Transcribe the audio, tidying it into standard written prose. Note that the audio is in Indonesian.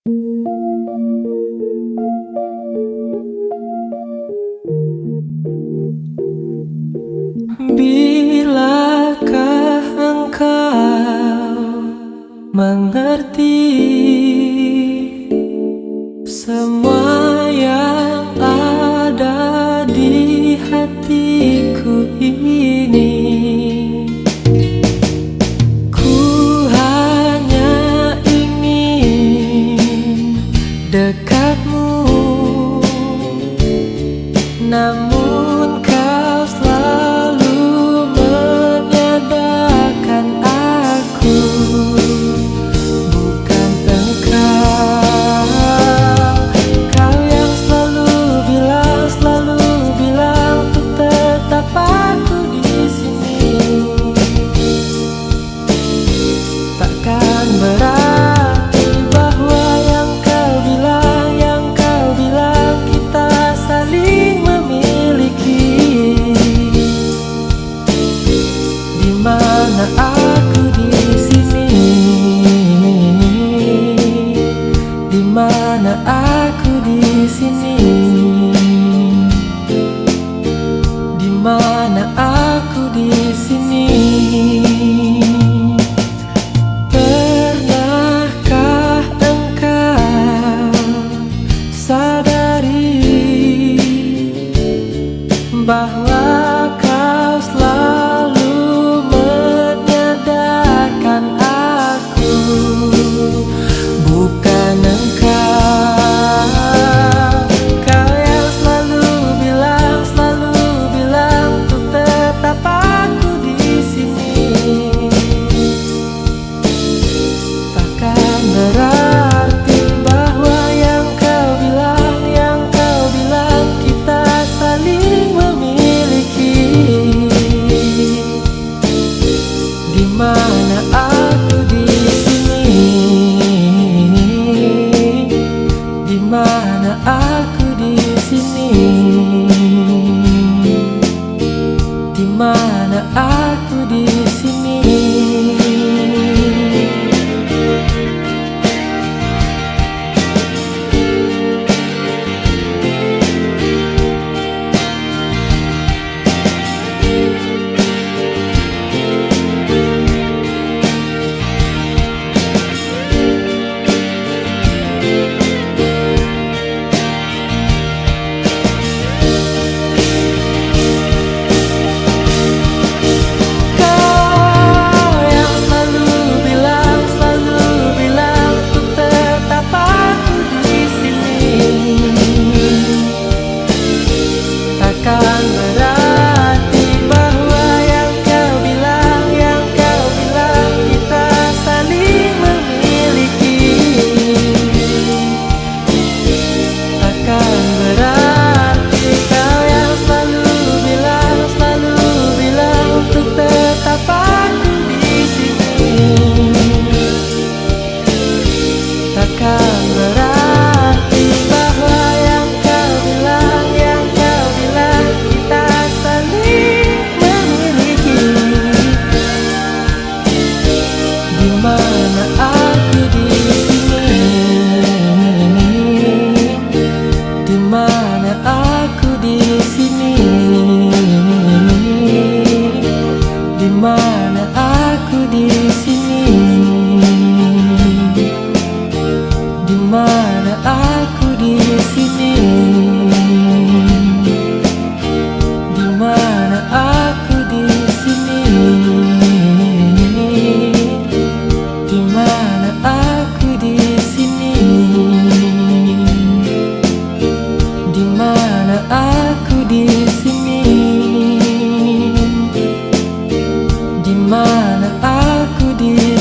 Bilakah engkau mengerti semua yang ada di hatiku ini? Ku hanya ingin dekatmu, namun kau selalu menyadarkan aku bukan engkau. Kau yang selalu bilang untuk tetap aku di sini. Takkan berarti bahwa yang kau bilang kita saling memiliki. Di mana aku di sini? Di mana aku di sini? Di mana aku di sini? Pernahkah engkau sadari bahwa kau selalu menyadarkan aku bukan engkau. Kau yang selalu bilang untuk tetap aku di sini. Takkan berarti bahwa yang kau bilang kita saling memiliki. Di mana aku di sini? Di mana aku di sini? Di mana aku di sini? Takkan berarti bahwa yang kau bilang kita saling memiliki. Takkan berarti kau yang selalu bilang untuk tetap aku di sini. Takkan berarti bahwa yang kau bilang kita saling memiliki. Di mana aku di sini? Di mana aku di sini? Di mana aku di sini? Di mana aku di sini? Di mana aku di sini? Di mana aku di sini? Di mana aku di sini? Di mana aku di